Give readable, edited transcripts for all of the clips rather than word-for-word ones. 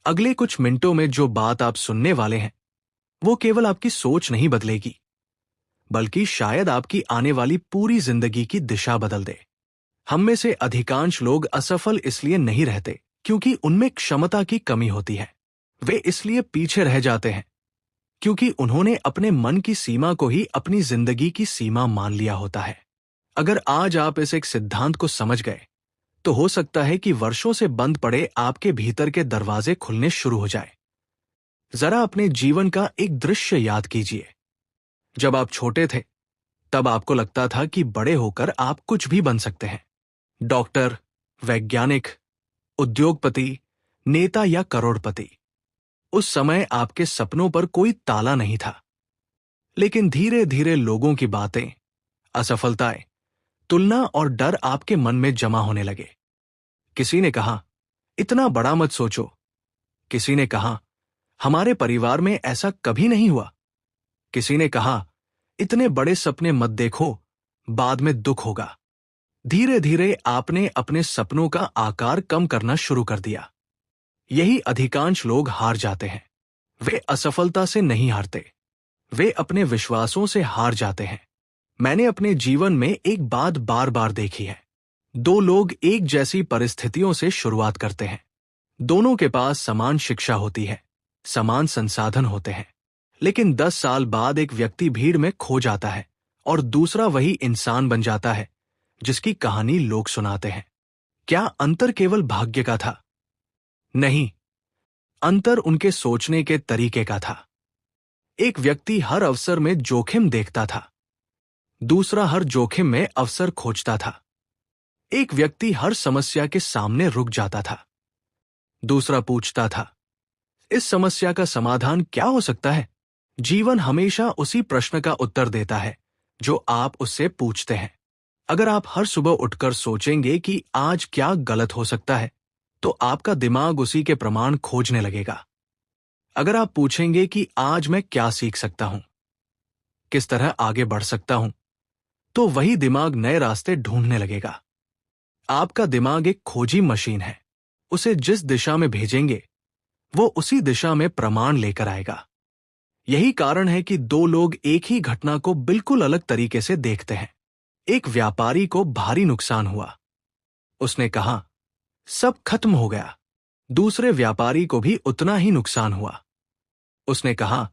अगले कुछ मिनटों में जो बात आप सुनने वाले हैं वो केवल आपकी सोच नहीं बदलेगी, बल्कि शायद आपकी आने वाली पूरी जिंदगी की दिशा बदल दे। हम में से अधिकांश लोग असफल इसलिए नहीं रहते क्योंकि उनमें क्षमता की कमी होती है। वे इसलिए पीछे रह जाते हैं क्योंकि उन्होंने अपने मन की सीमा को ही अपनी जिंदगी की सीमा मान लिया होता है। अगर आज आप इस एक सिद्धांत को समझ गए तो हो सकता है कि वर्षों से बंद पड़े आपके भीतर के दरवाजे खुलने शुरू हो जाए। जरा अपने जीवन का एक दृश्य याद कीजिए। जब आप छोटे थे तब आपको लगता था कि बड़े होकर आप कुछ भी बन सकते हैं। डॉक्टर, वैज्ञानिक, उद्योगपति, नेता या करोड़पति। उस समय आपके सपनों पर कोई ताला नहीं था। लेकिन धीरे धीरे लोगों की बातें, असफलताएं, तुलना और डर आपके मन में जमा होने लगे। किसी ने कहा, इतना बड़ा मत सोचो। किसी ने कहा, हमारे परिवार में ऐसा कभी नहीं हुआ। किसी ने कहा, इतने बड़े सपने मत देखो, बाद में दुख होगा। धीरे धीरे आपने अपने सपनों का आकार कम करना शुरू कर दिया। यही अधिकांश लोग हार जाते हैं। वे असफलता से नहीं हारते, वे अपने विश्वासों से हार जाते हैं। मैंने अपने जीवन में एक बात बार बार देखी है। दो लोग एक जैसी परिस्थितियों से शुरुआत करते हैं। दोनों के पास समान शिक्षा होती है, समान संसाधन होते हैं। लेकिन 10 साल बाद एक व्यक्ति भीड़ में खो जाता है और दूसरा वही इंसान बन जाता है जिसकी कहानी लोग सुनाते हैं। क्या अंतर केवल भाग्य का था? नहीं, अंतर उनके सोचने के तरीके का था। एक व्यक्ति हर अवसर में जोखिम देखता था, दूसरा हर जोखिम में अवसर खोजता था। एक व्यक्ति हर समस्या के सामने रुक जाता था, दूसरा पूछता था, इस समस्या का समाधान क्या हो सकता है? जीवन हमेशा उसी प्रश्न का उत्तर देता है जो आप उससे पूछते हैं। अगर आप हर सुबह उठकर सोचेंगे कि आज क्या गलत हो सकता है, तो आपका दिमाग उसी के प्रमाण खोजने लगेगा। अगर आप पूछेंगे कि आज मैं क्या सीख सकता हूं, किस तरह आगे बढ़ सकता हूं, तो वही दिमाग नए रास्ते ढूंढने लगेगा। आपका दिमाग एक खोजी मशीन है। उसे जिस दिशा में भेजेंगे, वो उसी दिशा में प्रमाण लेकर आएगा। यही कारण है कि दो लोग एक ही घटना को बिल्कुल अलग तरीके से देखते हैं। एक व्यापारी को भारी नुकसान हुआ। उसने कहा, सब खत्म हो गया। दूसरे व्यापारी को भी उतना ही नुकसान हुआ। उसने कहा,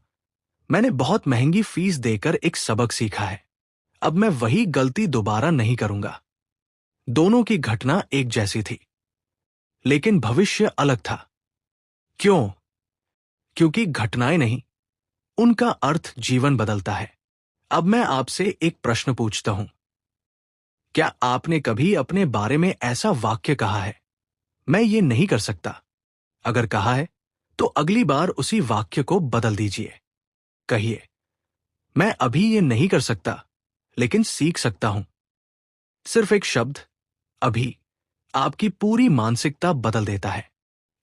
मैंने बहुत महंगी फीस देकर एक सबक सीखा है। अब मैं वही गलती दोबारा नहीं करूंगा। दोनों की घटना एक जैसी थी, लेकिन भविष्य अलग था। क्यों? क्योंकि घटनाएं नहीं, उनका अर्थ जीवन बदलता है। अब मैं आपसे एक प्रश्न पूछता हूं। क्या आपने कभी अपने बारे में ऐसा वाक्य कहा है, मैं ये नहीं कर सकता? अगर कहा है, तो अगली बार उसी वाक्य को बदल दीजिए। कहिए, मैं अभी ये नहीं कर सकता, लेकिन सीख सकता हूं। सिर्फ एक शब्द, अभी, आपकी पूरी मानसिकता बदल देता है,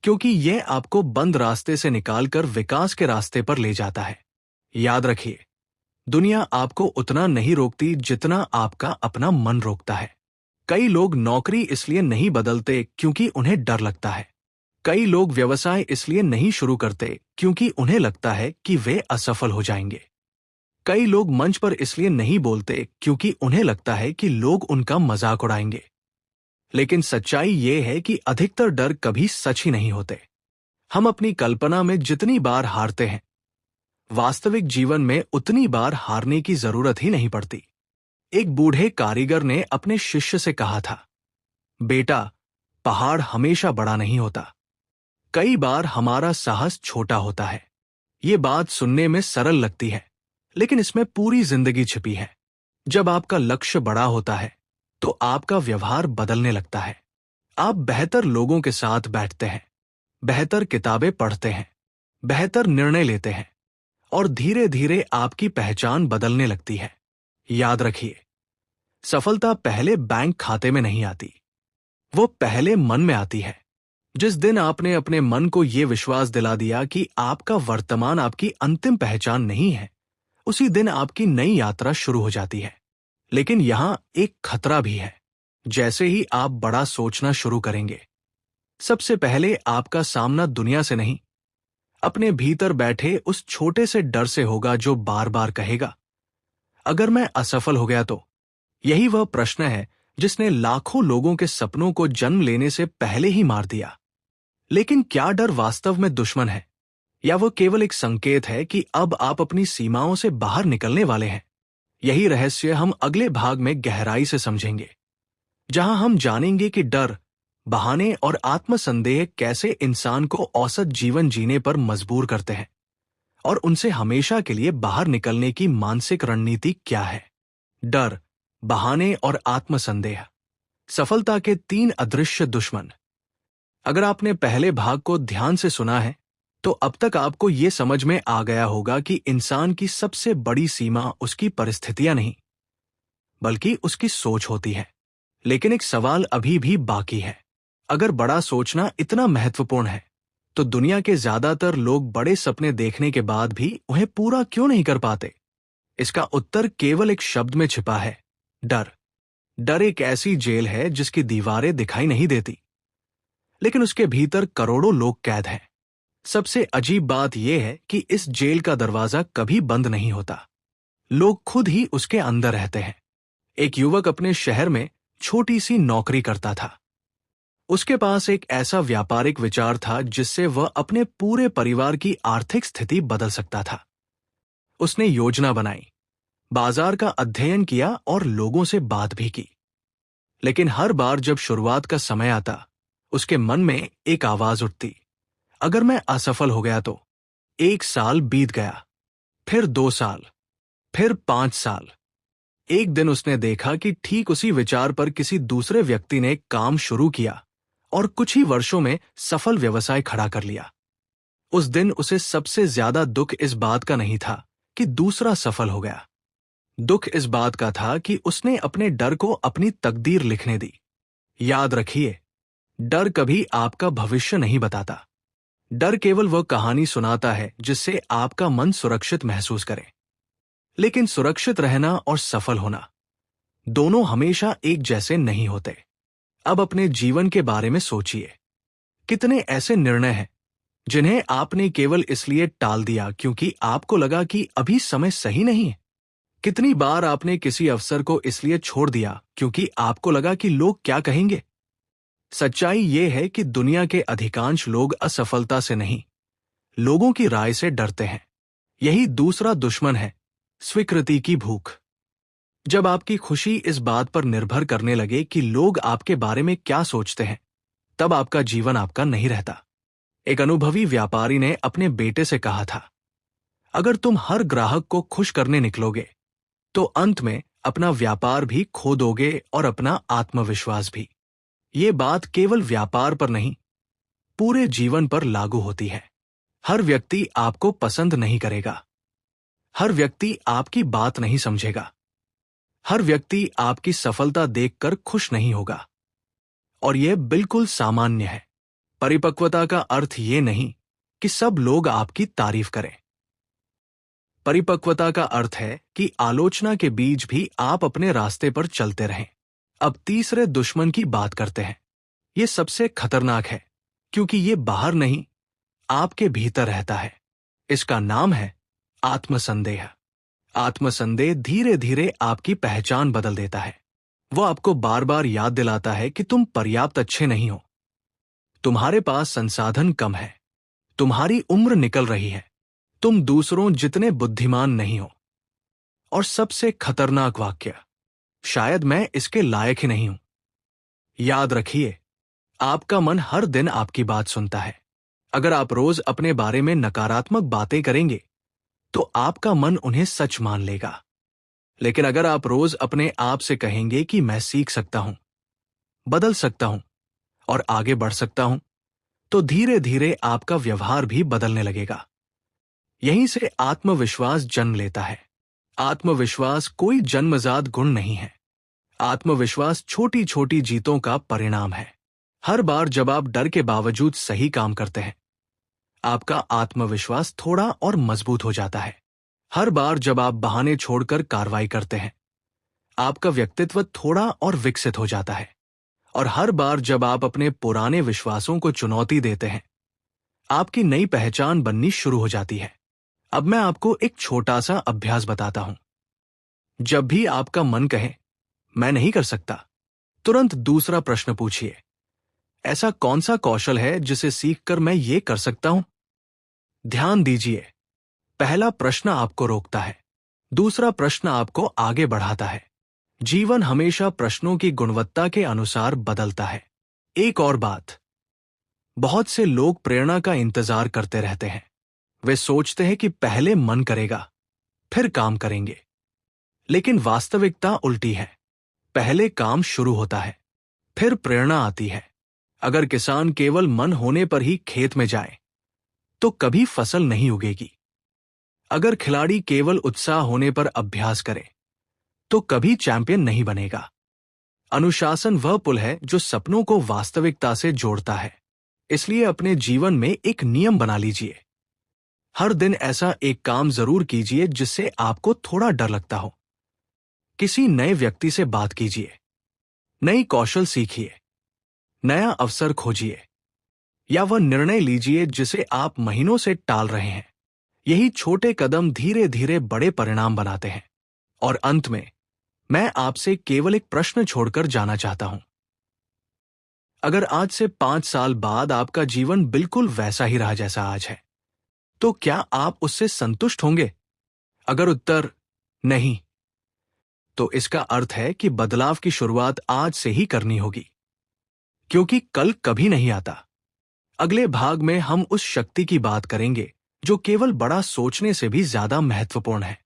क्योंकि यह आपको बंद रास्ते से निकालकर विकास के रास्ते पर ले जाता है। याद रखिए, दुनिया आपको उतना नहीं रोकती जितना आपका अपना मन रोकता है। कई लोग नौकरी इसलिए नहीं बदलते क्योंकि उन्हें डर लगता है। कई लोग व्यवसाय इसलिए नहीं शुरू करते क्योंकि उन्हें लगता है कि वे असफल हो जाएंगे। कई लोग मंच पर इसलिए नहीं बोलते क्योंकि उन्हें लगता है कि लोग उनका मजाक उड़ाएंगे। लेकिन सच्चाई ये है कि अधिकतर डर कभी सच ही नहीं होते। हम अपनी कल्पना में जितनी बार हारते हैं, वास्तविक जीवन में उतनी बार हारने की जरूरत ही नहीं पड़ती। एक बूढ़े कारीगर ने अपने शिष्य से कहा था, बेटा, पहाड़ हमेशा बड़ा नहीं होता, कई बार हमारा साहस छोटा होता है। ये बात सुनने में सरल लगती है, लेकिन इसमें पूरी जिंदगी छिपी है। जब आपका लक्ष्य बड़ा होता है, तो आपका व्यवहार बदलने लगता है। आप बेहतर लोगों के साथ बैठते हैं, बेहतर किताबें पढ़ते हैं, बेहतर निर्णय लेते हैं, और धीरे धीरे आपकी पहचान बदलने लगती है। याद रखिए, सफलता पहले बैंक खाते में नहीं आती, वो पहले मन में आती है। जिस दिन आपने अपने मन को ये विश्वास दिला दिया कि आपका वर्तमान आपकी अंतिम पहचान नहीं है, उसी दिन आपकी नई यात्रा शुरू हो जाती है। लेकिन यहां एक खतरा भी है। जैसे ही आप बड़ा सोचना शुरू करेंगे, सबसे पहले आपका सामना दुनिया से नहीं, अपने भीतर बैठे उस छोटे से डर से होगा जो बार बार कहेगा, अगर मैं असफल हो गया तो। यही वह प्रश्न है जिसने लाखों लोगों के सपनों को जन्म लेने से पहले ही मार दिया। लेकिन क्या डर वास्तव में दुश्मन है, या वो केवल एक संकेत है कि अब आप अपनी सीमाओं से बाहर निकलने वाले हैं? यही रहस्य हम अगले भाग में गहराई से समझेंगे, जहां हम जानेंगे कि डर, बहाने और आत्मसंदेह कैसे इंसान को औसत जीवन जीने पर मजबूर करते हैं, और उनसे हमेशा के लिए बाहर निकलने की मानसिक रणनीति क्या है। डर, बहाने और आत्मसंदेह, सफलता के 3 अदृश्य दुश्मन। अगर आपने पहले भाग को ध्यान से सुना है, तो अब तक आपको यह समझ में आ गया होगा कि इंसान की सबसे बड़ी सीमा उसकी परिस्थितियां नहीं, बल्कि उसकी सोच होती है। लेकिन एक सवाल अभी भी बाकी है। अगर बड़ा सोचना इतना महत्वपूर्ण है, तो दुनिया के ज्यादातर लोग बड़े सपने देखने के बाद भी उन्हें पूरा क्यों नहीं कर पाते? इसका उत्तर केवल एक शब्द में छिपा है, डर। डर एक ऐसी जेल है जिसकी दीवारें दिखाई नहीं देती, लेकिन उसके भीतर करोड़ों लोग कैद हैं। सबसे अजीब बात यह है कि इस जेल का दरवाजा कभी बंद नहीं होता, लोग खुद ही उसके अंदर रहते हैं। एक युवक अपने शहर में छोटी सी नौकरी करता था। उसके पास एक ऐसा व्यापारिक विचार था जिससे वह अपने पूरे परिवार की आर्थिक स्थिति बदल सकता था। उसने योजना बनाई, बाजार का अध्ययन किया और लोगों से बात भी की। लेकिन हर बार जब शुरुआत का समय आता, उसके मन में एक आवाज उठती, अगर मैं असफल हो गया तो। 1 साल बीत गया, फिर 2 साल, फिर 5 साल। एक दिन उसने देखा कि ठीक उसी विचार पर किसी दूसरे व्यक्ति ने काम शुरू किया और कुछ ही वर्षों में सफल व्यवसाय खड़ा कर लिया। उस दिन उसे सबसे ज्यादा दुख इस बात का नहीं था कि दूसरा सफल हो गया। दुख इस बात का था कि उसने अपने डर को अपनी तकदीर लिखने दी। याद रखिए, डर कभी आपका भविष्य नहीं बताता। डर केवल वह कहानी सुनाता है जिससे आपका मन सुरक्षित महसूस करे। लेकिन सुरक्षित रहना और सफल होना दोनों हमेशा एक जैसे नहीं होते। अब अपने जीवन के बारे में सोचिए। कितने ऐसे निर्णय हैं जिन्हें आपने केवल इसलिए टाल दिया क्योंकि आपको लगा कि अभी समय सही नहीं है? कितनी बार आपने किसी अवसर को इसलिए छोड़ दिया क्योंकि आपको लगा कि लोग क्या कहेंगे? सच्चाई यह है कि दुनिया के अधिकांश लोग असफलता से नहीं, लोगों की राय से डरते हैं। यही दूसरा दुश्मन है, स्वीकृति की भूख। जब आपकी खुशी इस बात पर निर्भर करने लगे कि लोग आपके बारे में क्या सोचते हैं, तब आपका जीवन आपका नहीं रहता। एक अनुभवी व्यापारी ने अपने बेटे से कहा था, अगर तुम हर ग्राहक को खुश करने निकलोगे, तो अंत में अपना व्यापार भी खो दोगे और अपना आत्मविश्वास भी। ये बात केवल व्यापार पर नहीं, पूरे जीवन पर लागू होती है। हर व्यक्ति आपको पसंद नहीं करेगा, हर व्यक्ति आपकी बात नहीं समझेगा, हर व्यक्ति आपकी सफलता देखकर खुश नहीं होगा, और यह बिल्कुल सामान्य है। परिपक्वता का अर्थ यह नहीं कि सब लोग आपकी तारीफ करें। परिपक्वता का अर्थ है कि आलोचना के बीच भी आप अपने रास्ते पर चलते रहें। अब तीसरे दुश्मन की बात करते हैं। यह सबसे खतरनाक है क्योंकि यह बाहर नहीं, आपके भीतर रहता है। इसका नाम है आत्मसंदेह। आत्मसंदेह धीरे धीरे आपकी पहचान बदल देता है। वो आपको बार बार याद दिलाता है कि तुम पर्याप्त अच्छे नहीं हो, तुम्हारे पास संसाधन कम है, तुम्हारी उम्र निकल रही है, तुम दूसरों जितने बुद्धिमान नहीं हो, और सबसे खतरनाक वाक्य, शायद मैं इसके लायक ही नहीं हूं। याद रखिए, आपका मन हर दिन आपकी बात सुनता है। अगर आप रोज अपने बारे में नकारात्मक बातें करेंगे, तो आपका मन उन्हें सच मान लेगा। लेकिन अगर आप रोज अपने आप से कहेंगे कि मैं सीख सकता हूं, बदल सकता हूं और आगे बढ़ सकता हूं, तो धीरे धीरे आपका व्यवहार भी बदलने लगेगा। यहीं से आत्मविश्वास जन्म लेता है। आत्मविश्वास कोई जन्मजात गुण नहीं है। आत्मविश्वास छोटी छोटी जीतों का परिणाम है। हर बार जब आप डर के बावजूद सही काम करते हैं, आपका आत्मविश्वास थोड़ा और मजबूत हो जाता है। हर बार जब आप बहाने छोड़कर कार्रवाई करते हैं, आपका व्यक्तित्व थोड़ा और विकसित हो जाता है। और हर बार जब आप अपने पुराने विश्वासों को चुनौती देते हैं, आपकी नई पहचान बननी शुरू हो जाती है। अब मैं आपको एक छोटा सा अभ्यास बताता हूं। जब भी आपका मन कहे मैं नहीं कर सकता, तुरंत दूसरा प्रश्न पूछिए, ऐसा कौन सा कौशल है जिसे सीखकर मैं ये कर सकता हूं? ध्यान दीजिए, पहला प्रश्न आपको रोकता है, दूसरा प्रश्न आपको आगे बढ़ाता है। जीवन हमेशा प्रश्नों की गुणवत्ता के अनुसार बदलता है। एक और बात, बहुत से लोग प्रेरणा का इंतजार करते रहते हैं। वे सोचते हैं कि पहले मन करेगा, फिर काम करेंगे। लेकिन वास्तविकता उल्टी है। पहले काम शुरू होता है, फिर प्रेरणा आती है। अगर किसान केवल मन होने पर ही खेत में जाए, तो कभी फसल नहीं उगेगी। अगर खिलाड़ी केवल उत्साह होने पर अभ्यास करे, तो कभी चैंपियन नहीं बनेगा। अनुशासन वह पुल है जो सपनों को वास्तविकता से जोड़ता है। इसलिए अपने जीवन में एक नियम बना लीजिए। हर दिन ऐसा एक काम जरूर कीजिए जिससे आपको थोड़ा डर लगता हो। किसी नए व्यक्ति से बात कीजिए, नई कौशल सीखिए, नया अवसर खोजिए, या वह निर्णय लीजिए जिसे आप महीनों से टाल रहे हैं। यही छोटे कदम धीरे धीरे बड़े परिणाम बनाते हैं। और अंत में मैं आपसे केवल एक प्रश्न छोड़कर जाना चाहता हूं। अगर आज से 5 साल बाद आपका जीवन बिल्कुल वैसा ही रहा जैसा आज है, तो क्या आप उससे संतुष्ट होंगे? अगर उत्तर नहीं, तो इसका अर्थ है कि बदलाव की शुरुआत आज से ही करनी होगी, क्योंकि कल कभी नहीं आता। अगले भाग में हम उस शक्ति की बात करेंगे जो केवल बड़ा सोचने से भी ज्यादा महत्वपूर्ण है।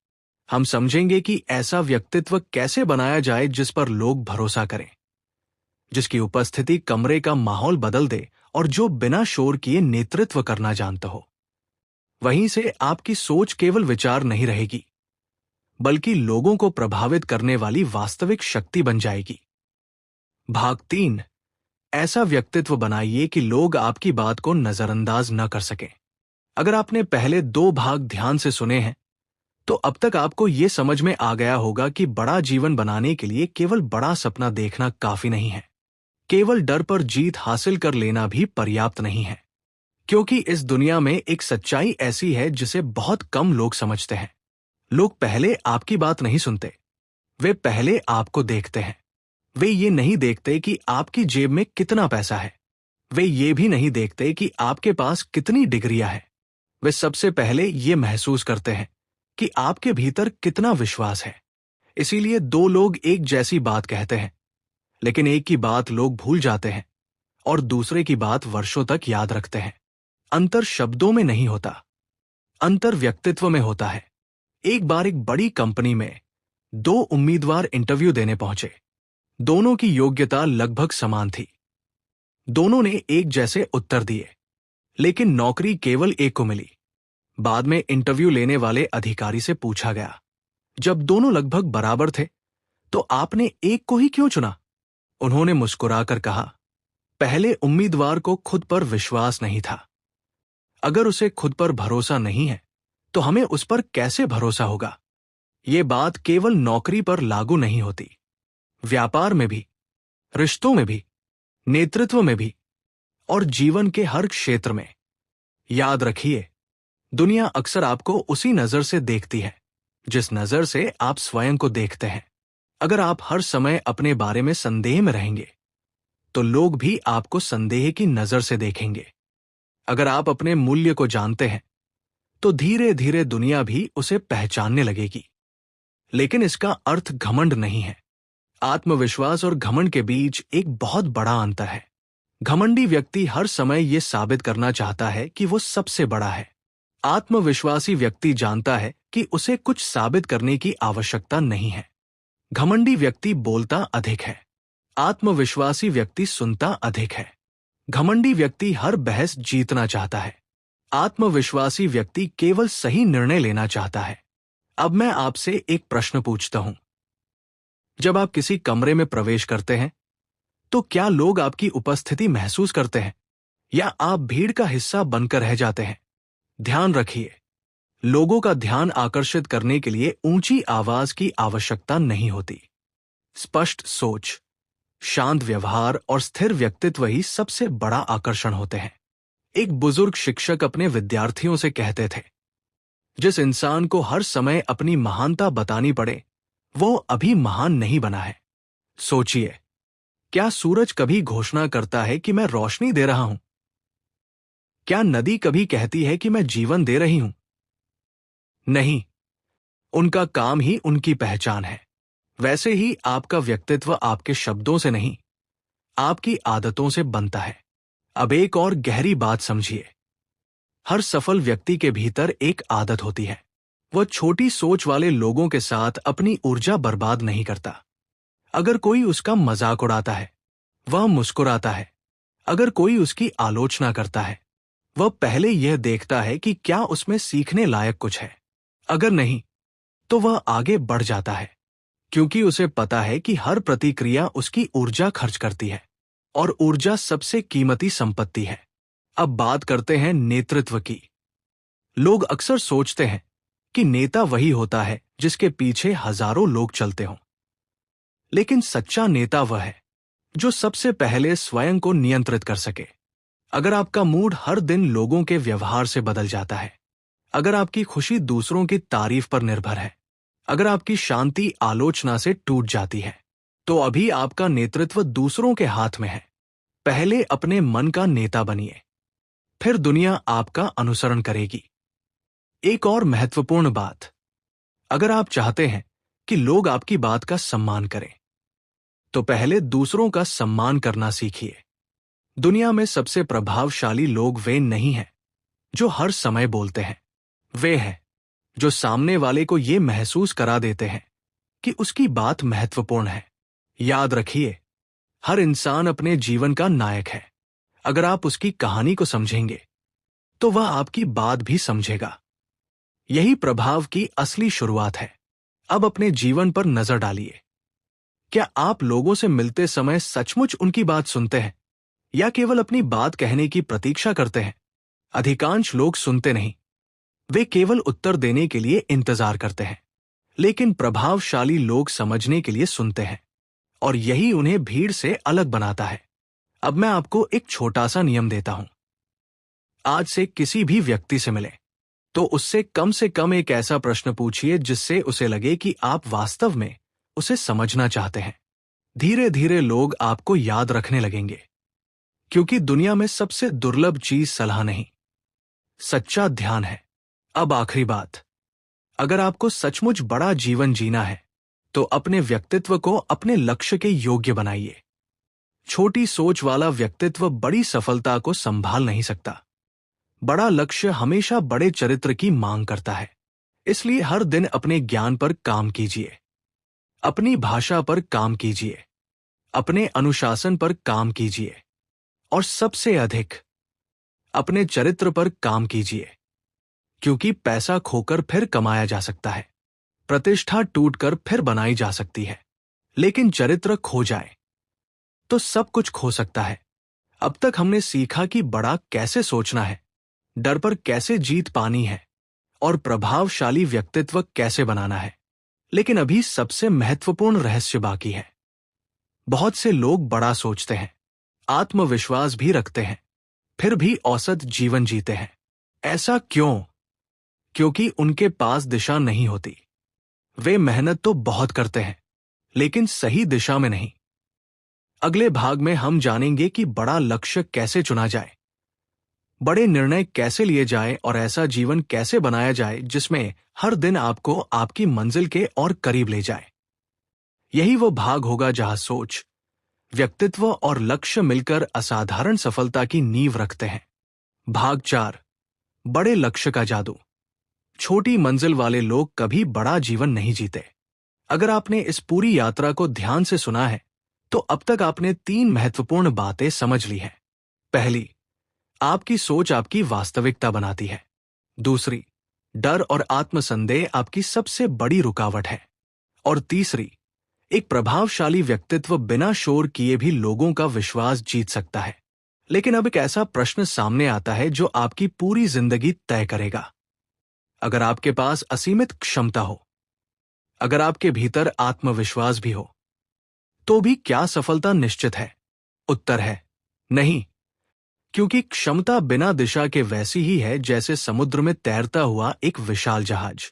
हम समझेंगे कि ऐसा व्यक्तित्व कैसे बनाया जाए जिस पर लोग भरोसा करें, जिसकी उपस्थिति कमरे का माहौल बदल दे और जो बिना शोर किए नेतृत्व करना जानता हो। वहीं से आपकी सोच केवल विचार नहीं रहेगी, बल्कि लोगों को प्रभावित करने वाली वास्तविक शक्ति बन जाएगी। भाग 3, ऐसा व्यक्तित्व बनाइए कि लोग आपकी बात को नजरअंदाज न कर सकें। अगर आपने पहले 2 भाग ध्यान से सुने हैं, तो अब तक आपको यह समझ में आ गया होगा कि बड़ा जीवन बनाने के लिए केवल बड़ा सपना देखना काफी नहीं है। केवल डर पर जीत हासिल कर लेना भी पर्याप्त नहीं है। क्योंकि इस दुनिया में एक सच्चाई ऐसी है जिसे बहुत कम लोग समझते हैं। लोग पहले आपकी बात नहीं सुनते, वे पहले आपको देखते हैं। वे ये नहीं देखते कि आपकी जेब में कितना पैसा है, वे ये भी नहीं देखते कि आपके पास कितनी डिग्रियां हैं। वे सबसे पहले ये महसूस करते हैं कि आपके भीतर कितना विश्वास है। इसीलिए 2 लोग एक जैसी बात कहते हैं, लेकिन एक की बात लोग भूल जाते हैं और दूसरे की बात वर्षों तक याद रखते हैं। अंतर शब्दों में नहीं होता, अंतर व्यक्तित्व में होता है। एक बार एक बड़ी कंपनी में 2 उम्मीदवार इंटरव्यू देने पहुंचे। दोनों की योग्यता लगभग समान थी। दोनों ने एक जैसे उत्तर दिए, लेकिन नौकरी केवल एक को मिली। बाद में इंटरव्यू लेने वाले अधिकारी से पूछा गया, जब दोनों लगभग बराबर थे, तो आपने एक को ही क्यों चुना? उन्होंने मुस्कुराकर कहा, पहले उम्मीदवार को खुद पर विश्वास नहीं था। अगर उसे खुद पर भरोसा नहीं है, तो हमें उस पर कैसे भरोसा होगा? ये बात केवल नौकरी पर लागू नहीं होती, व्यापार में भी, रिश्तों में भी, नेतृत्व में भी और जीवन के हर क्षेत्र में। याद रखिए, दुनिया अक्सर आपको उसी नजर से देखती है जिस नजर से आप स्वयं को देखते हैं। अगर आप हर समय अपने बारे में संदेह में रहेंगे, तो लोग भी आपको संदेह की नजर से देखेंगे। अगर आप अपने मूल्य को जानते हैं, तो धीरे धीरे दुनिया भी उसे पहचानने लगेगी। लेकिन इसका अर्थ घमंड नहीं है। आत्मविश्वास और घमंड के बीच एक बहुत बड़ा अंतर है। घमंडी व्यक्ति हर समय यह साबित करना चाहता है कि वो सबसे बड़ा है। आत्मविश्वासी व्यक्ति जानता है कि उसे कुछ साबित करने की आवश्यकता नहीं है। घमंडी व्यक्ति बोलता अधिक है, आत्मविश्वासी व्यक्ति सुनता अधिक है। घमंडी व्यक्ति हर बहस जीतना चाहता है, आत्मविश्वासी व्यक्ति केवल सही निर्णय लेना चाहता है। अब मैं आपसे एक प्रश्न पूछता हूं। जब आप किसी कमरे में प्रवेश करते हैं, तो क्या लोग आपकी उपस्थिति महसूस करते हैं, या आप भीड़ का हिस्सा बनकर रह जाते हैं? ध्यान रखिए, लोगों का ध्यान आकर्षित करने के लिए ऊंची आवाज की आवश्यकता नहीं होती। स्पष्ट सोच, शांत व्यवहार और स्थिर व्यक्तित्व ही सबसे बड़ा आकर्षण होते हैं। एक बुजुर्ग शिक्षक अपने विद्यार्थियों से कहते थे, जिस इंसान को हर समय अपनी महानता बतानी पड़े, वो अभी महान नहीं बना है। सोचिए, क्या सूरज कभी घोषणा करता है कि मैं रोशनी दे रहा हूं? क्या नदी कभी कहती है कि मैं जीवन दे रही हूं? नहीं, उनका काम ही उनकी पहचान है। वैसे ही आपका व्यक्तित्व आपके शब्दों से नहीं, आपकी आदतों से बनता है। अब एक और गहरी बात समझिए। हर सफल व्यक्ति के भीतर एक आदत होती है। वह छोटी सोच वाले लोगों के साथ अपनी ऊर्जा बर्बाद नहीं करता। अगर कोई उसका मजाक उड़ाता है, वह मुस्कुराता है। अगर कोई उसकी आलोचना करता है, वह पहले यह देखता है कि क्या उसमें सीखने लायक कुछ है। अगर नहीं, तो वह आगे बढ़ जाता है, क्योंकि उसे पता है कि हर प्रतिक्रिया उसकी ऊर्जा खर्च करती है, और ऊर्जा सबसे कीमती संपत्ति है। अब बात करते हैं नेतृत्व की। लोग अक्सर सोचते हैं कि नेता वही होता है जिसके पीछे हजारों लोग चलते हों। लेकिन सच्चा नेता वह है जो सबसे पहले स्वयं को नियंत्रित कर सके। अगर आपका मूड हर दिन लोगों के व्यवहार से बदल जाता है, अगर आपकी खुशी दूसरों की तारीफ पर निर्भर है, अगर आपकी शांति आलोचना से टूट जाती है, तो अभी आपका नेतृत्व दूसरों के हाथ में है। पहले अपने मन का नेता बनिए, फिर दुनिया आपका अनुसरण करेगी। एक और महत्वपूर्ण बात, अगर आप चाहते हैं कि लोग आपकी बात का सम्मान करें, तो पहले दूसरों का सम्मान करना सीखिए। दुनिया में सबसे प्रभावशाली लोग वे नहीं हैं जो हर समय बोलते हैं, वे हैं जो सामने वाले को ये महसूस करा देते हैं कि उसकी बात महत्वपूर्ण है। याद रखिए, हर इंसान अपने जीवन का नायक है। अगर आप उसकी कहानी को समझेंगे, तो वह आपकी बात भी समझेगा। यही प्रभाव की असली शुरुआत है। अब अपने जीवन पर नजर डालिए। क्या आप लोगों से मिलते समय सचमुच उनकी बात सुनते हैं, या केवल अपनी बात कहने की प्रतीक्षा करते हैं? अधिकांश लोग सुनते नहीं, वे केवल उत्तर देने के लिए इंतजार करते हैं। लेकिन प्रभावशाली लोग समझने के लिए सुनते हैं, और यही उन्हें भीड़ से अलग बनाता है। अब मैं आपको एक छोटा सा नियम देता हूं। आज से किसी भी व्यक्ति से मिले, तो उससे कम एक ऐसा प्रश्न पूछिए जिससे उसे लगे कि आप वास्तव में उसे समझना चाहते हैं। धीरे धीरे लोग आपको याद रखने लगेंगे, क्योंकि दुनिया में सबसे दुर्लभ चीज सलाह नहीं, सच्चा ध्यान है। अब आखिरी बात, अगर आपको सचमुच बड़ा जीवन जीना है, तो अपने व्यक्तित्व को अपने लक्ष्य के योग्य बनाइए। छोटी सोच वाला व्यक्तित्व बड़ी सफलता को संभाल नहीं सकता। बड़ा लक्ष्य हमेशा बड़े चरित्र की मांग करता है। इसलिए हर दिन अपने ज्ञान पर काम कीजिए, अपनी भाषा पर काम कीजिए, अपने अनुशासन पर काम कीजिए, और सबसे अधिक अपने चरित्र पर काम कीजिए। क्योंकि पैसा खोकर फिर कमाया जा सकता है, प्रतिष्ठा टूटकर फिर बनाई जा सकती है, लेकिन चरित्र खो जाए तो सब कुछ खो सकता है। अब तक हमने सीखा कि बड़ा कैसे सोचना है, डर पर कैसे जीत पानी है, और प्रभावशाली व्यक्तित्व कैसे बनाना है। लेकिन अभी सबसे महत्वपूर्ण रहस्य बाकी है। बहुत से लोग बड़ा सोचते हैं, आत्मविश्वास भी रखते हैं, फिर भी औसत जीवन जीते हैं। ऐसा क्यों? क्योंकि उनके पास दिशा नहीं होती। वे मेहनत तो बहुत करते हैं, लेकिन सही दिशा में नहीं। अगले भाग में हम जानेंगे कि बड़ा लक्ष्य कैसे चुना जाए, बड़े निर्णय कैसे लिए जाए, और ऐसा जीवन कैसे बनाया जाए जिसमें हर दिन आपको आपकी मंजिल के और करीब ले जाए। यही वो भाग होगा जहां सोच, व्यक्तित्व और लक्ष्य मिलकर असाधारण सफलता की नींव रखते हैं। भाग 4, बड़े लक्ष्य का जादू। छोटी मंजिल वाले लोग कभी बड़ा जीवन नहीं जीते। अगर आपने इस पूरी यात्रा को ध्यान से सुना है, तो अब तक आपने 3 महत्वपूर्ण बातें समझ ली हैं। पहली, आपकी सोच आपकी वास्तविकता बनाती है। दूसरी, डर और आत्मसंदेह आपकी सबसे बड़ी रुकावट है। और तीसरी, एक प्रभावशाली व्यक्तित्व बिना शोर किए भी लोगों का विश्वास जीत सकता है। लेकिन अब एक ऐसा प्रश्न सामने आता है जो आपकी पूरी जिंदगी तय करेगा। अगर आपके पास असीमित क्षमता हो, अगर आपके भीतर आत्मविश्वास भी हो, तो भी क्या सफलता निश्चित है? उत्तर है नहीं, क्योंकि क्षमता बिना दिशा के वैसी ही है जैसे समुद्र में तैरता हुआ एक विशाल जहाज,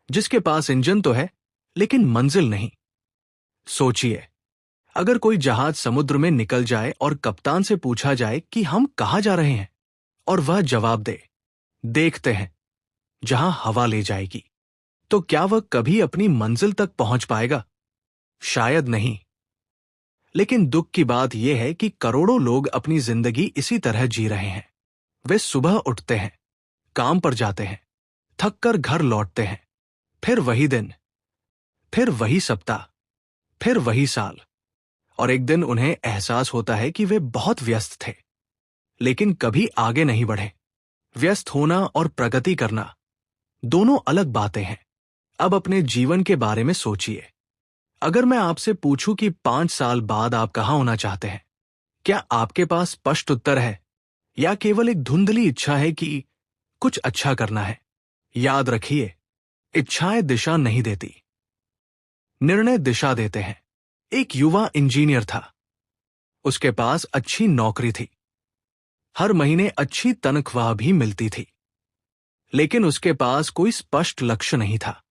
जिसके पास इंजन तो है लेकिन मंजिल नहीं। सोचिए, अगर कोई जहाज समुद्र में निकल जाए और कप्तान से पूछा जाए कि हम कहाँ जा रहे हैं, और वह जवाब दे, देखते हैं, जहां हवा ले जाएगी, तो क्या वह कभी अपनी मंजिल तक पहुंच पाएगा? शायद नहीं। लेकिन दुख की बात यह है कि करोड़ों लोग अपनी जिंदगी इसी तरह जी रहे हैं। वे सुबह उठते हैं, काम पर जाते हैं, थक कर घर लौटते हैं, फिर वही दिन, फिर वही सप्ताह, फिर वही साल, और एक दिन उन्हें एहसास होता है कि वे बहुत व्यस्त थे, लेकिन कभी आगे नहीं बढ़े। व्यस्त होना और प्रगति करना दोनों अलग बातें हैं। अब अपने जीवन के बारे में सोचिए। अगर मैं आपसे पूछूं कि 5 साल बाद आप कहां होना चाहते हैं, क्या आपके पास स्पष्ट उत्तर है या केवल एक धुंधली इच्छा है कि कुछ अच्छा करना है? याद रखिए, इच्छाएं दिशा नहीं देती, निर्णय दिशा देते हैं। एक युवा इंजीनियर था। उसके पास अच्छी नौकरी थी, हर महीने अच्छी तनख्वाह भी मिलती थी, लेकिन उसके पास कोई स्पष्ट लक्ष्य नहीं था।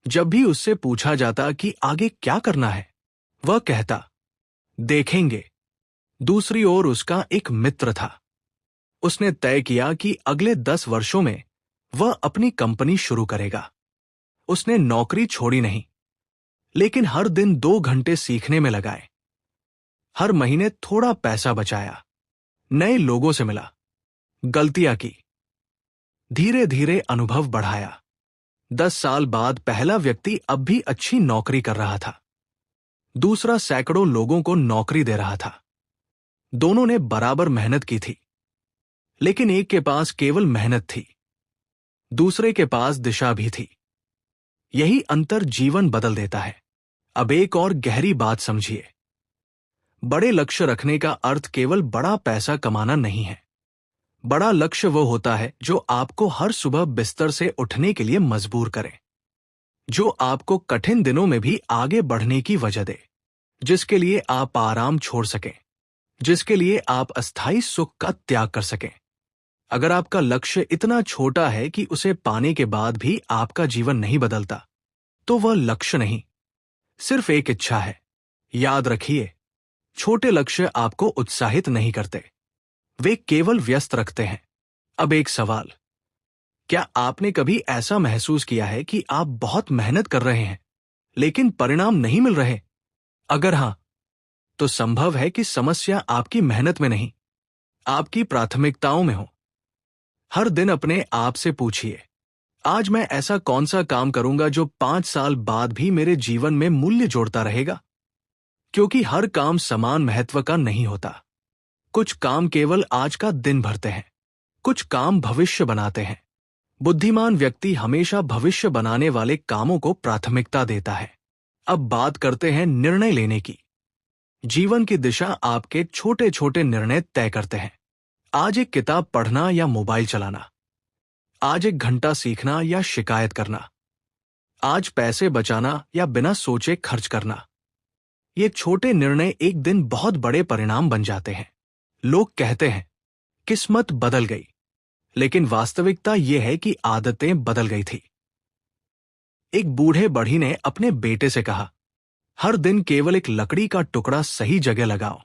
जब भी उससे पूछा जाता कि आगे क्या करना है, वह कहता, देखेंगे। दूसरी ओर उसका एक मित्र था। उसने तय किया कि अगले 10 वर्षों में वह अपनी कंपनी शुरू करेगा। उसने नौकरी छोड़ी नहीं, लेकिन हर दिन 2 घंटे सीखने में लगाए। हर महीने थोड़ा पैसा बचाया, नए लोगों से मिला, गलतियां की, धीरे धीरे अनुभव बढ़ाया। 10 साल बाद पहला व्यक्ति अब भी अच्छी नौकरी कर रहा था, दूसरा सैकड़ों लोगों को नौकरी दे रहा था। दोनों ने बराबर मेहनत की थी, लेकिन एक के पास केवल मेहनत थी, दूसरे के पास दिशा भी थी। यही अंतर जीवन बदल देता है। अब एक और गहरी बात समझिए। बड़े लक्ष्य रखने का अर्थ केवल बड़ा पैसा कमाना नहीं है। बड़ा लक्ष्य वो होता है जो आपको हर सुबह बिस्तर से उठने के लिए मजबूर करे, जो आपको कठिन दिनों में भी आगे बढ़ने की वजह दे, जिसके लिए आप आराम छोड़ सकें, जिसके लिए आप अस्थायी सुख का त्याग कर सकें। अगर आपका लक्ष्य इतना छोटा है कि उसे पाने के बाद भी आपका जीवन नहीं बदलता, तो वह लक्ष्य नहीं, सिर्फ एक इच्छा है। याद रखिए, छोटे लक्ष्य आपको उत्साहित नहीं करते, वे केवल व्यस्त रखते हैं। अब एक सवाल, क्या आपने कभी ऐसा महसूस किया है कि आप बहुत मेहनत कर रहे हैं, लेकिन परिणाम नहीं मिल रहे? अगर हां, तो संभव है कि समस्या आपकी मेहनत में नहीं, आपकी प्राथमिकताओं में हो। हर दिन अपने आप से पूछिए, आज मैं ऐसा कौन सा काम करूंगा जो 5 साल बाद भी मेरे जीवन में मूल्य जोड़ता रहेगा? क्योंकि हर काम समान महत्व का नहीं होता। कुछ काम केवल आज का दिन भरते हैं, कुछ काम भविष्य बनाते हैं। बुद्धिमान व्यक्ति हमेशा भविष्य बनाने वाले कामों को प्राथमिकता देता है। अब बात करते हैं निर्णय लेने की। जीवन की दिशा आपके छोटे छोटे निर्णय तय करते हैं। आज एक किताब पढ़ना या मोबाइल चलाना, आज 1 घंटा सीखना या शिकायत करना, आज पैसे बचाना या बिना सोचे खर्च करना। ये छोटे निर्णय एक दिन बहुत बड़े परिणाम बन जाते हैं। लोग कहते हैं, किस्मत बदल गई, लेकिन वास्तविकता यह है कि आदतें बदल गई थी। एक बूढ़े बढ़ी ने अपने बेटे से कहा, हर दिन केवल एक लकड़ी का टुकड़ा सही जगह लगाओ।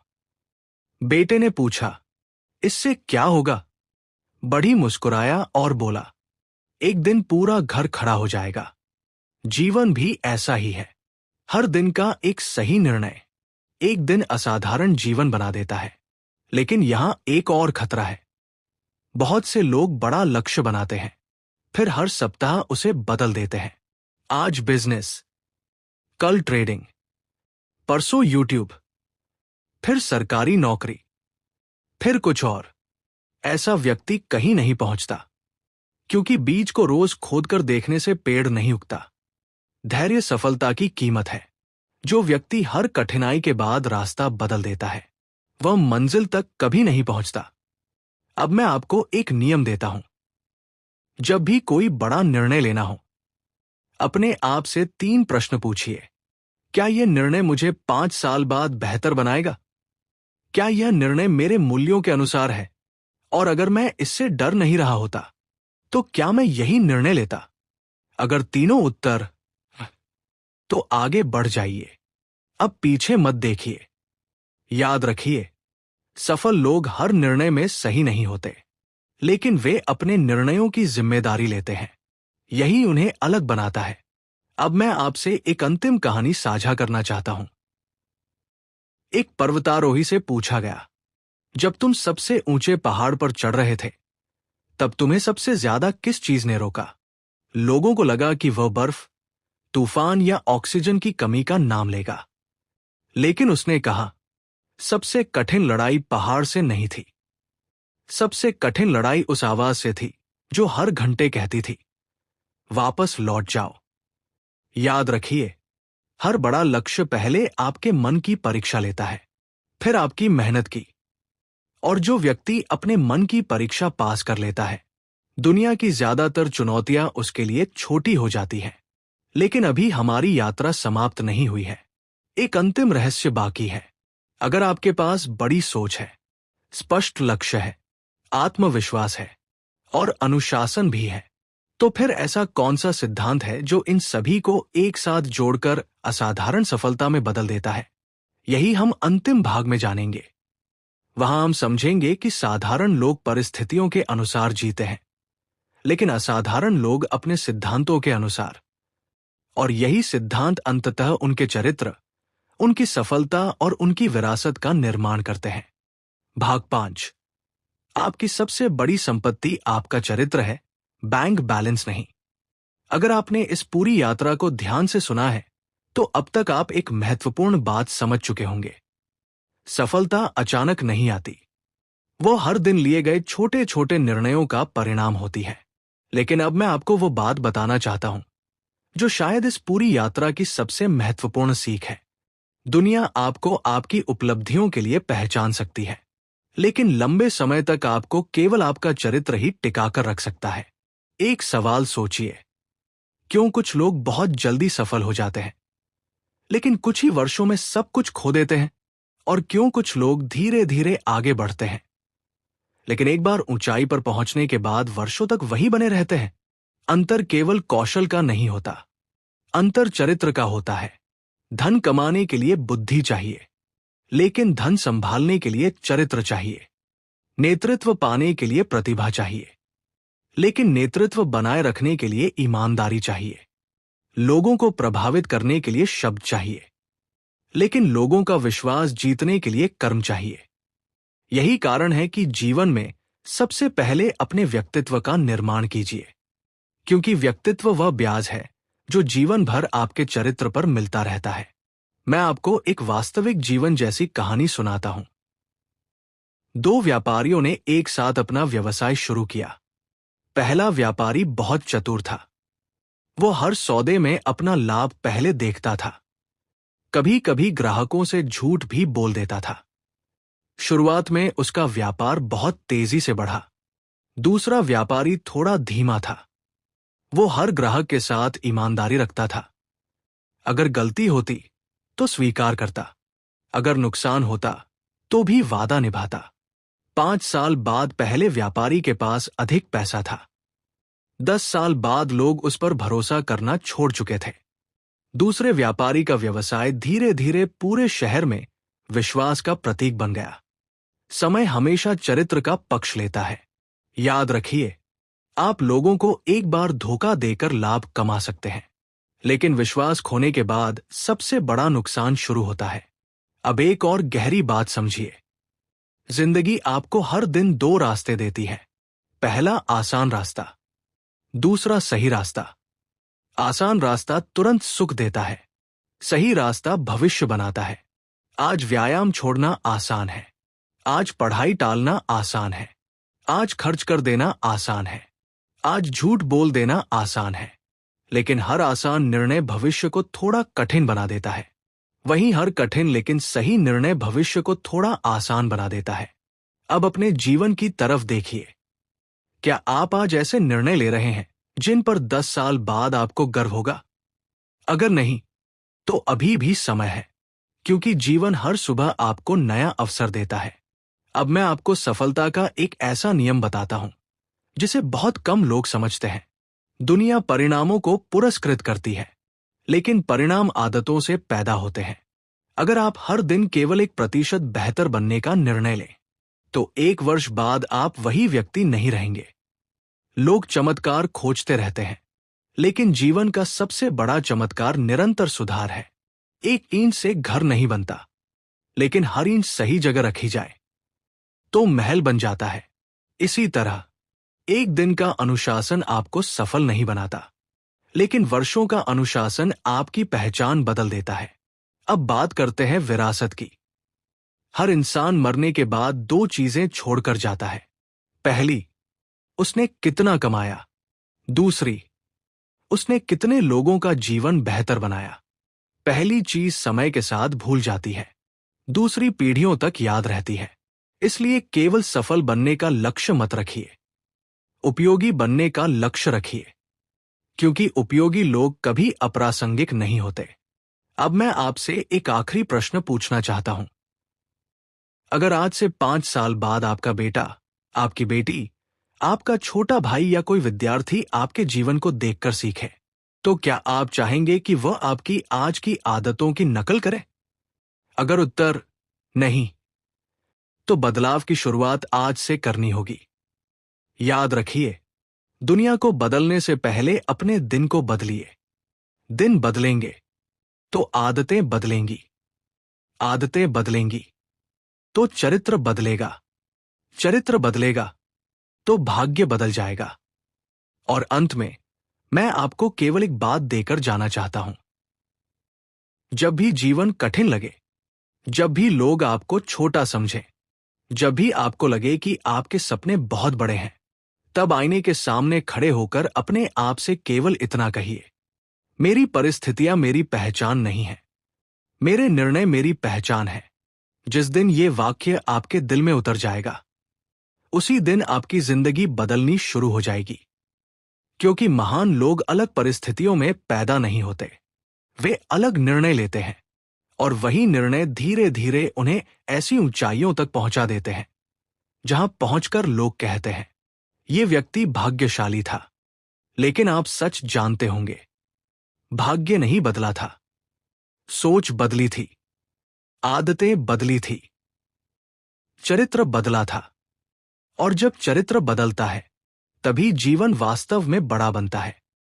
बेटे ने पूछा, इससे क्या होगा? बढ़ी मुस्कुराया और बोला, एक दिन पूरा घर खड़ा हो जाएगा। जीवन भी ऐसा ही है। हर दिन का एक सही निर्णय एक दिन असाधारण जीवन बना देता है। लेकिन यहां एक और खतरा है। बहुत से लोग बड़ा लक्ष्य बनाते हैं, फिर हर सप्ताह उसे बदल देते हैं। आज बिजनेस, कल ट्रेडिंग, परसों यूट्यूब, फिर सरकारी नौकरी, फिर कुछ और। ऐसा व्यक्ति कहीं नहीं पहुंचता, क्योंकि बीज को रोज खोदकर देखने से पेड़ नहीं उगता। धैर्य सफलता की कीमत है। जो व्यक्ति हर कठिनाई के बाद रास्ता बदल देता है, वह मंजिल तक कभी नहीं पहुंचता। अब मैं आपको एक नियम देता हूं। जब भी कोई बड़ा निर्णय लेना हो, अपने आप से 3 प्रश्न पूछिए। क्या यह निर्णय मुझे 5 साल बाद बेहतर बनाएगा? क्या यह निर्णय मेरे मूल्यों के अनुसार है? और अगर मैं इससे डर नहीं रहा होता तो क्या मैं यही निर्णय लेता? अगर तीनों उत्तर तो आगे बढ़ जाइए। अब पीछे मत देखिए। याद रखिए, सफल लोग हर निर्णय में सही नहीं होते, लेकिन वे अपने निर्णयों की जिम्मेदारी लेते हैं। यही उन्हें अलग बनाता है। अब मैं आपसे एक अंतिम कहानी साझा करना चाहता हूं। एक पर्वतारोही से पूछा गया, जब तुम सबसे ऊंचे पहाड़ पर चढ़ रहे थे तब तुम्हें सबसे ज्यादा किस चीज ने रोका? लोगों को लगा कि वह बर्फ, तूफान या ऑक्सीजन की कमी का नाम लेगा, लेकिन उसने कहा, सबसे कठिन लड़ाई पहाड़ से नहीं थी। सबसे कठिन लड़ाई उस आवाज से थी जो हर घंटे कहती थी, वापस लौट जाओ। याद रखिए, हर बड़ा लक्ष्य पहले आपके मन की परीक्षा लेता है, फिर आपकी मेहनत की। और जो व्यक्ति अपने मन की परीक्षा पास कर लेता है, दुनिया की ज्यादातर चुनौतियां उसके लिए छोटी हो जाती हैं। लेकिन अभी हमारी यात्रा समाप्त नहीं हुई है। एक अंतिम रहस्य बाकी है। अगर आपके पास बड़ी सोच है, स्पष्ट लक्ष्य है, आत्मविश्वास है और अनुशासन भी है, तो फिर ऐसा कौन सा सिद्धांत है जो इन सभी को एक साथ जोड़कर असाधारण सफलता में बदल देता है? यही हम अंतिम भाग में जानेंगे। वहां हम समझेंगे कि साधारण लोग परिस्थितियों के अनुसार जीते हैं, लेकिन असाधारण लोग अपने सिद्धांतों के अनुसार। और यही सिद्धांत अंततः उनके चरित्र, उनकी सफलता और उनकी विरासत का निर्माण करते हैं। भाग 5। आपकी सबसे बड़ी संपत्ति आपका चरित्र है, बैंक बैलेंस नहीं। अगर आपने इस पूरी यात्रा को ध्यान से सुना है तो अब तक आप एक महत्वपूर्ण बात समझ चुके होंगे। सफलता अचानक नहीं आती, वो हर दिन लिए गए छोटे छोटे निर्णयों का परिणाम होती है। लेकिन अब मैं आपको वो बात बताना चाहता हूं जो शायद इस पूरी यात्रा की सबसे महत्वपूर्ण सीख है। दुनिया आपको आपकी उपलब्धियों के लिए पहचान सकती है, लेकिन लंबे समय तक आपको केवल आपका चरित्र ही टिकाकर रख सकता है। एक सवाल सोचिए, क्यों कुछ लोग बहुत जल्दी सफल हो जाते हैं लेकिन कुछ ही वर्षों में सब कुछ खो देते हैं? और क्यों कुछ लोग धीरे धीरे आगे बढ़ते हैं लेकिन एक बार ऊंचाई पर पहुंचने के बाद वर्षों तक वही बने रहते हैं? अंतर केवल कौशल का नहीं होता, अंतर चरित्र का होता है। धन कमाने के लिए बुद्धि चाहिए, लेकिन धन संभालने के लिए चरित्र चाहिए। नेतृत्व पाने के लिए प्रतिभा चाहिए, लेकिन नेतृत्व बनाए रखने के लिए ईमानदारी चाहिए। लोगों को प्रभावित करने के लिए शब्द चाहिए, लेकिन लोगों का विश्वास जीतने के लिए कर्म चाहिए। यही कारण है कि जीवन में सबसे पहले अपने व्यक्तित्व का निर्माण कीजिए, क्योंकि व्यक्तित्व वह ब्याज है जो जीवन भर आपके चरित्र पर मिलता रहता है। मैं आपको एक वास्तविक जीवन जैसी कहानी सुनाता हूं। 2 व्यापारियों ने एक साथ अपना व्यवसाय शुरू किया। पहला व्यापारी बहुत चतुर था। वो हर सौदे में अपना लाभ पहले देखता था। कभी कभी ग्राहकों से झूठ भी बोल देता था। शुरुआत में उसका व्यापार बहुत तेजी से बढ़ा। दूसरा व्यापारी थोड़ा धीमा था। वो हर ग्राहक के साथ ईमानदारी रखता था। अगर गलती होती तो स्वीकार करता, अगर नुकसान होता तो भी वादा निभाता। 5 साल बाद पहले व्यापारी के पास अधिक पैसा था। 10 साल बाद लोग उस पर भरोसा करना छोड़ चुके थे। दूसरे व्यापारी का व्यवसाय धीरे धीरे पूरे शहर में विश्वास का प्रतीक बन गया। समय हमेशा चरित्र का पक्ष लेता है। याद रखिए, आप लोगों को एक बार धोखा देकर लाभ कमा सकते हैं, लेकिन विश्वास खोने के बाद सबसे बड़ा नुकसान शुरू होता है। अब एक और गहरी बात समझिए। जिंदगी आपको हर दिन 2 रास्ते देती है। पहला आसान रास्ता, दूसरा सही रास्ता। आसान रास्ता तुरंत सुख देता है, सही रास्ता भविष्य बनाता है। आज व्यायाम छोड़ना आसान है, आज पढ़ाई टालना आसान है, आज खर्च कर देना आसान है, आज झूठ बोल देना आसान है, लेकिन हर आसान निर्णय भविष्य को थोड़ा कठिन बना देता है। वहीं हर कठिन लेकिन सही निर्णय भविष्य को थोड़ा आसान बना देता है। अब अपने जीवन की तरफ देखिए। क्या आप आज ऐसे निर्णय ले रहे हैं जिन पर 10 साल बाद आपको गर्व होगा? अगर नहीं, तो अभी भी समय है, क्योंकि जीवन हर सुबह आपको नया अवसर देता है। अब मैं आपको सफलता का एक ऐसा नियम बताता हूं जिसे बहुत कम लोग समझते हैं। दुनिया परिणामों को पुरस्कृत करती है, लेकिन परिणाम आदतों से पैदा होते हैं। अगर आप हर दिन केवल 1% बेहतर बनने का निर्णय लें, तो 1 वर्ष बाद आप वही व्यक्ति नहीं रहेंगे। लोग चमत्कार खोजते रहते हैं, लेकिन जीवन का सबसे बड़ा चमत्कार निरंतर सुधार है। एक ईंट से घर नहीं बनता, लेकिन हर ईंट सही जगह रखी जाए तो महल बन जाता है। इसी तरह एक दिन का अनुशासन आपको सफल नहीं बनाता, लेकिन वर्षों का अनुशासन आपकी पहचान बदल देता है। अब बात करते हैं विरासत की। हर इंसान मरने के बाद 2 चीजें छोड़कर जाता है। पहली, उसने कितना कमाया। दूसरी, उसने कितने लोगों का जीवन बेहतर बनाया। पहली चीज समय के साथ भूल जाती है, दूसरी पीढ़ियों तक याद रहती है। इसलिए केवल सफल बनने का लक्ष्य मत रखिए, उपयोगी बनने का लक्ष्य रखिए, क्योंकि उपयोगी लोग कभी अप्रासंगिक नहीं होते। अब मैं आपसे एक आखिरी प्रश्न पूछना चाहता हूं। अगर आज से 5 साल बाद आपका बेटा, आपकी बेटी, आपका छोटा भाई या कोई विद्यार्थी आपके जीवन को देखकर सीखे, तो क्या आप चाहेंगे कि वह आपकी आज की आदतों की नकल करे? अगर उत्तर नहीं, तो बदलाव की शुरुआत आज से करनी होगी। याद रखिए, दुनिया को बदलने से पहले अपने दिन को बदलिए। दिन बदलेंगे तो आदतें बदलेंगी, आदतें बदलेंगी तो चरित्र बदलेगा, चरित्र बदलेगा तो भाग्य बदल जाएगा। और अंत में मैं आपको केवल एक बात देकर जाना चाहता हूं। जब भी जीवन कठिन लगे, जब भी लोग आपको छोटा समझें, जब भी आपको लगे कि आपके सपने बहुत बड़े हैं, तब आईने के सामने खड़े होकर अपने आप से केवल इतना कहिए, मेरी परिस्थितियां मेरी पहचान नहीं है, मेरे निर्णय मेरी पहचान है। जिस दिन ये वाक्य आपके दिल में उतर जाएगा, उसी दिन आपकी जिंदगी बदलनी शुरू हो जाएगी। क्योंकि महान लोग अलग परिस्थितियों में पैदा नहीं होते, वे अलग निर्णय लेते हैं, और वही निर्णय धीरे धीरे उन्हें ऐसी ऊंचाइयों तक पहुंचा देते हैं जहां पहुंचकर लोग कहते हैं, ये व्यक्ति भाग्यशाली था। लेकिन आप सच जानते होंगे, भाग्य नहीं बदला था, सोच बदली थी, आदतें बदली थी, चरित्र बदला था। और जब चरित्र बदलता है, तभी जीवन वास्तव में बड़ा बनता है।